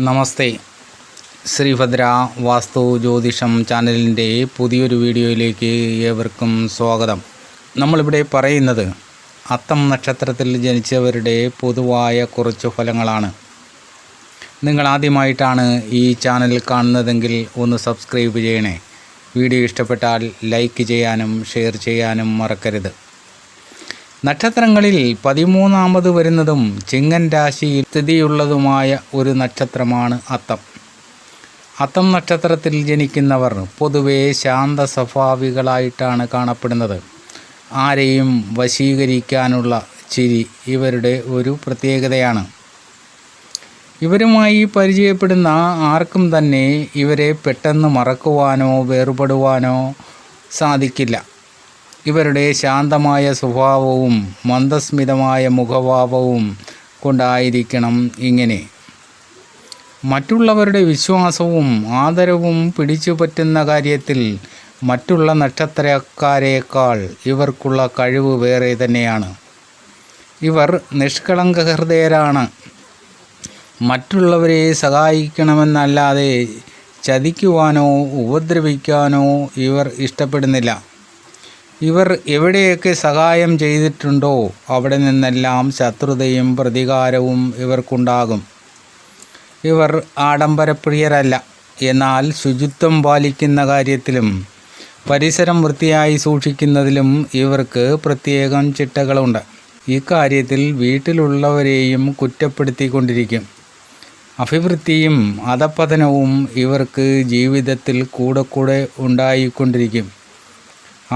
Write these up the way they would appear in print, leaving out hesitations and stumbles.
നമസ്തേ. ശ്രീഭദ്ര വാസ്തു ജ്യോതിഷം ചാനലിൻ്റെ പുതിയൊരു വീഡിയോയിലേക്ക് ഏവർക്കും സ്വാഗതം. നമ്മളിവിടെ പറയുന്നത് അത്തം നക്ഷത്രത്തിൽ ജനിച്ചവരുടെ പൊതുവായ കുറച്ച് ഫലങ്ങളാണ്. നിങ്ങൾ ആദ്യമായിട്ടാണ് ഈ ചാനൽ കാണുന്നതെങ്കിൽ ഒന്ന് സബ്സ്ക്രൈബ് ചെയ്യണേ. വീഡിയോ ഇഷ്ടപ്പെട്ടാൽ ലൈക്ക് ചെയ്യാനും ഷെയർ ചെയ്യാനും മറക്കരുത്. നക്ഷത്രങ്ങളിൽ 13ാമത് വരുന്നതും ചിങ്ങൻ രാശിയിൽ സ്ഥിതിയുള്ളതുമായ ഒരു നക്ഷത്രമാണ് അത്തം. അത്തം നക്ഷത്രത്തിൽ ജനിക്കുന്നവർ പൊതുവെ ശാന്ത സ്വഭാവികളായിട്ടാണ് കാണപ്പെടുന്നത്. ആരെയും വശീകരിക്കാനുള്ള ചിരി ഇവരുടെ ഒരു പ്രത്യേകതയാണ്. ഇവരുമായി പരിചയപ്പെടുന്ന ആർക്കും തന്നെ ഇവരെ പെട്ടെന്ന് മറക്കുവാനോ വേർപെടുവാനോ സാധിക്കില്ല. ഇവരുടെ ശാന്തമായ സ്വഭാവവും മന്ദസ്മിതമായ മുഖഭാവവും കൊണ്ടായിരിക്കണം ഇങ്ങനെ. മറ്റുള്ളവരുടെ വിശ്വാസവും ആദരവും പിടിച്ചുപറ്റുന്ന കാര്യത്തിൽ മറ്റുള്ള നക്ഷത്രക്കാരേക്കാൾ ഇവർക്കുള്ള കഴിവ് വേറെ തന്നെയാണ്. ഇവർ നിഷ്കളങ്ക ഹൃദയരാണ്. മറ്റുള്ളവരെ സഹായിക്കണമെന്നല്ലാതെ ചതിക്കുവാനോ ഉപദ്രവിക്കാനോ ഇവർ ഇഷ്ടപ്പെടുന്നില്ല. ഇവർ എവിടെയൊക്കെ സഹായം ചെയ്തിട്ടുണ്ടോ അവിടെ നിന്നെല്ലാം ശത്രുതയും പ്രതികാരവും ഇവർക്കുണ്ടാകും. ഇവർ ആഡംബരപ്രിയരല്ല. എന്നാൽ ശുചിത്വം പാലിക്കുന്ന കാര്യത്തിലും പരിസരം വൃത്തിയായി സൂക്ഷിക്കുന്നതിലും ഇവർക്ക് പ്രത്യേകം ചിട്ടകളുണ്ട്. ഇക്കാര്യത്തിൽ വീട്ടിലുള്ളവരെയും കുറ്റപ്പെടുത്തിക്കൊണ്ടിരിക്കും. അഭിവൃദ്ധിയും അധപതനവും ഇവർക്ക് ജീവിതത്തിൽ കൂടെ ഉണ്ടായിക്കൊണ്ടിരിക്കും.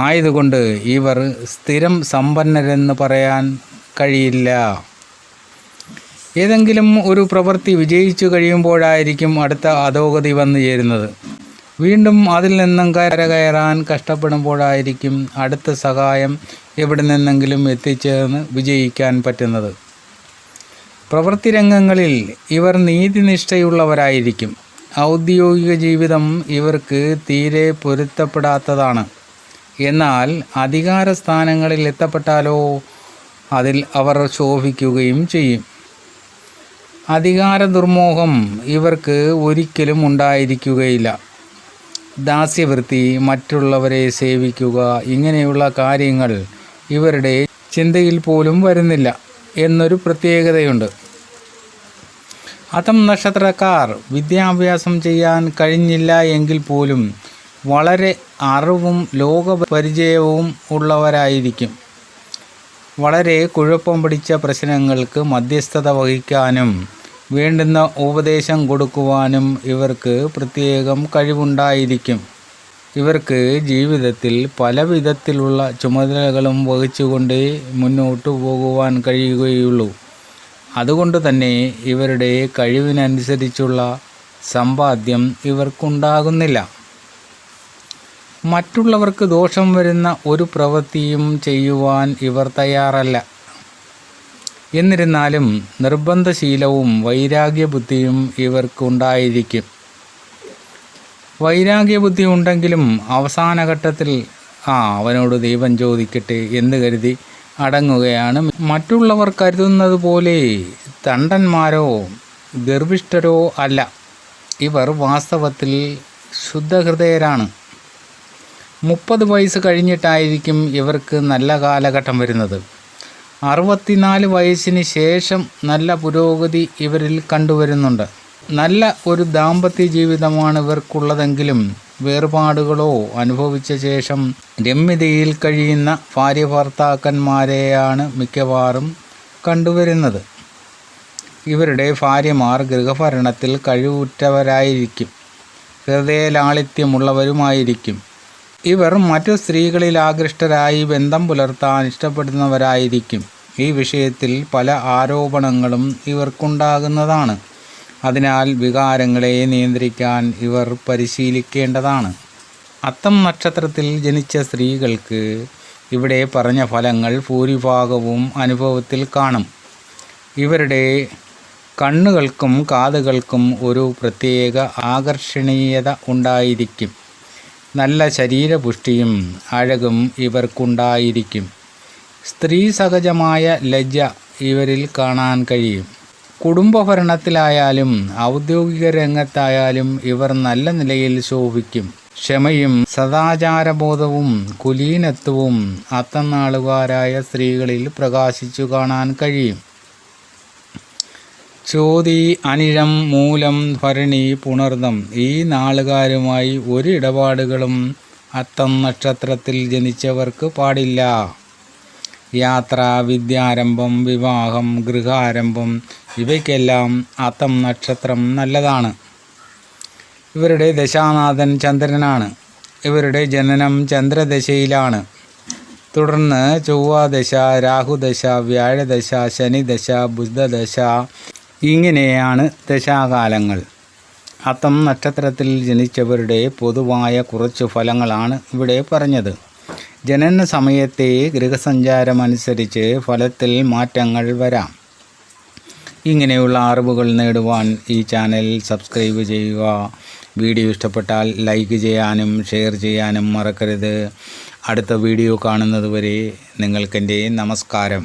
ആയതുകൊണ്ട് ഇവർ സ്ഥിരം സമ്പന്നരെന്ന് പറയാൻ കഴിയില്ല. ഏതെങ്കിലും ഒരു പ്രവൃത്തി വിജയിച്ചു കഴിയുമ്പോഴായിരിക്കും അടുത്ത അധോഗതി വന്നു ചേരുന്നത്. വീണ്ടും അതിൽ നിന്നും കരകയറാൻ കഷ്ടപ്പെടുമ്പോഴായിരിക്കും അടുത്ത സഹായം എവിടെ നിന്നെങ്കിലും എത്തിച്ചേർന്ന് വിജയിക്കാൻ പറ്റുന്നത്. പ്രവൃത്തി രംഗങ്ങളിൽ ഇവർ നീതിനിഷ്ഠയുള്ളവരായിരിക്കും. ഔദ്യോഗിക ജീവിതം ഇവർക്ക് തീരെ പൊരുത്തപ്പെടാത്തതാണ്. എന്നാൽ അധികാര സ്ഥാനങ്ങളിൽ എത്തപ്പെട്ടാലോ അതിൽ അവർ ശോഭിക്കുകയും ചെയ്യും. അധികാര ദുർമോഹം ഇവർക്ക് ഒരിക്കലും ഉണ്ടായിരിക്കുകയില്ല. ദാസ്യവൃത്തി, മറ്റുള്ളവരെ സേവിക്കുക, ഇങ്ങനെയുള്ള കാര്യങ്ങൾ ഇവരുടെ ചിന്തയിൽ പോലും വരുന്നില്ല എന്നൊരു പ്രത്യേകതയുണ്ട്. അത്തം നക്ഷത്രക്കാർ വിദ്യാഭ്യാസം ചെയ്യാൻ കഴിഞ്ഞില്ല എങ്കിൽ പോലും വളരെ അറിവും ലോകപരിചയവും ഉള്ളവരായിരിക്കും. വളരെ കുഴപ്പം പിടിച്ച പ്രശ്നങ്ങൾക്ക് മധ്യസ്ഥത വഹിക്കാനും വേണ്ടുന്ന ഉപദേശം കൊടുക്കുവാനും ഇവർക്ക് പ്രത്യേകം കഴിവുണ്ടായിരിക്കും. ഇവർക്ക് ജീവിതത്തിൽ പല വിധത്തിലുള്ള ചുമതലകളും വഹിച്ചുകൊണ്ടേ മുന്നോട്ട് പോകുവാൻ കഴിയുകയുള്ളൂ. അതുകൊണ്ട് തന്നെ ഇവരുടെ കഴിവിനനുസരിച്ചുള്ള സമ്പാദ്യം ഇവർക്കുണ്ടാകുന്നില്ല. മറ്റുള്ളവർക്ക് ദോഷം വരുന്ന ഒരു പ്രവൃത്തിയും ചെയ്യുവാൻ ഇവർ തയ്യാറല്ല. എന്നിരുന്നാലും നിർബന്ധശീലവും വൈരാഗ്യബുദ്ധിയും ഇവർക്കുണ്ടായിരിക്കും. വൈരാഗ്യബുദ്ധി ഉണ്ടെങ്കിലും അവസാന ഘട്ടത്തിൽ അവനോട് ദൈവം ചോദിക്കട്ടെ എന്ന് കരുതി അടങ്ങുകയാണ്. മറ്റുള്ളവർ കരുതുന്നത് പോലെ തണ്ടന്മാരോ ഗർഭിഷ്ഠരോ അല്ല. ഇവർ വാസ്തവത്തിൽ ശുദ്ധഹൃദയരാണ്. 30 വയസ്സ് കഴിഞ്ഞിട്ടായിരിക്കും ഇവർക്ക് നല്ല കാലഘട്ടം വരുന്നത്. 64 വയസ്സിന് ശേഷം നല്ല പുരോഗതി ഇവരിൽ കണ്ടുവരുന്നുണ്ട്. നല്ല ഒരു ദാമ്പത്യ ജീവിതമാണ് ഇവർക്കുള്ളതെങ്കിലും വേർപാടുകളോ അനുഭവിച്ച ശേഷം രമ്യതയിൽ കഴിയുന്ന ഭാര്യ ഭർത്താക്കന്മാരെയാണ് മിക്കവാറും കണ്ടുവരുന്നത്. ഇവരുടെ ഭാര്യമാർ ഗൃഹഭരണത്തിൽ കഴിവുറ്റവരായിരിക്കും. ഹൃദയലാളിത്യമുള്ളവരുമായിരിക്കും. ഇവർ മറ്റു സ്ത്രീകളിൽ ആകൃഷ്ടരായി ബന്ധം പുലർത്താൻ ഇഷ്ടപ്പെടുന്നവരായിരിക്കും. ഈ വിഷയത്തിൽ പല ആരോപണങ്ങളും ഇവർക്കുണ്ടാകുന്നതാണ്. അതിനാൽ വികാരങ്ങളെ നിയന്ത്രിക്കാൻ ഇവർ പരിശീലിക്കേണ്ടതാണ്. അത്തം നക്ഷത്രത്തിൽ ജനിച്ച സ്ത്രീകൾക്ക് ഇവിടെ പറഞ്ഞ ഫലങ്ങൾ ഭൂരിഭാഗവും അനുഭവത്തിൽ കാണും. ഇവരുടെ കണ്ണുകൾക്കും കാതുകൾക്കും ഒരു പ്രത്യേക ആകർഷണീയത ഉണ്ടായിരിക്കും. നല്ല ശരീരപുഷ്ടിയും അഴകും ഇവർക്കുണ്ടായിരിക്കും. സ്ത്രീ സഹജമായ ലജ്ജ ഇവരിൽ കാണാൻ കഴിയും. കുടുംബഭരണത്തിലായാലും ഔദ്യോഗിക രംഗത്തായാലും ഇവർ നല്ല നിലയിൽ ശോഭിക്കും. ക്ഷമയും സദാചാരബോധവും കുലീനത്വവും അത്തനാളുകാരായ സ്ത്രീകളിൽ പ്രകാശിച്ചു കാണാൻ കഴിയും. ചോതി, അനിഴം, മൂലം, ഭരണി, പുണർദം ഈ നാളുകാരുമായി ഒരു ഇടപാടുകളും അത്തം നക്ഷത്രത്തിൽ ജനിച്ചവർക്ക് പാടില്ല. യാത്ര, വിദ്യാരംഭം, വിവാഹം, ഗൃഹാരംഭം ഇവയ്ക്കെല്ലാം അത്തം നക്ഷത്രം നല്ലതാണ്. ഇവരുടെ ദശാനാഥൻ ചന്ദ്രനാണ്. ഇവരുടെ ജനനം ചന്ദ്രദശയിലാണ്. തുടർന്ന് ചൊവ്വാദശ, രാഹുദശ, വ്യാഴദശ, ശനിദശ, ബുധദശ ഇങ്ങനെയാണ് ദശാകാലങ്ങൾ. അത്തം നക്ഷത്രത്തിൽ ജനിച്ചവരുടെ പൊതുവായ കുറച്ച് ഫലങ്ങളാണ് ഇവിടെ പറഞ്ഞത്. ജനന സമയത്തെ ഗ്രഹസഞ്ചാരമനുസരിച്ച് ഫലത്തിൽ മാറ്റങ്ങൾ വരാം. ഇങ്ങനെയുള്ള അറിവുകൾ നേടുവാൻ ഈ ചാനൽ സബ്സ്ക്രൈബ് ചെയ്യുക. വീഡിയോ ഇഷ്ടപ്പെട്ടാൽ ലൈക്ക് ചെയ്യാനും ഷെയർ ചെയ്യാനും മറക്കരുത്. അടുത്ത വീഡിയോ കാണുന്നതുവരെ നിങ്ങൾക്കെൻ്റെ നമസ്കാരം.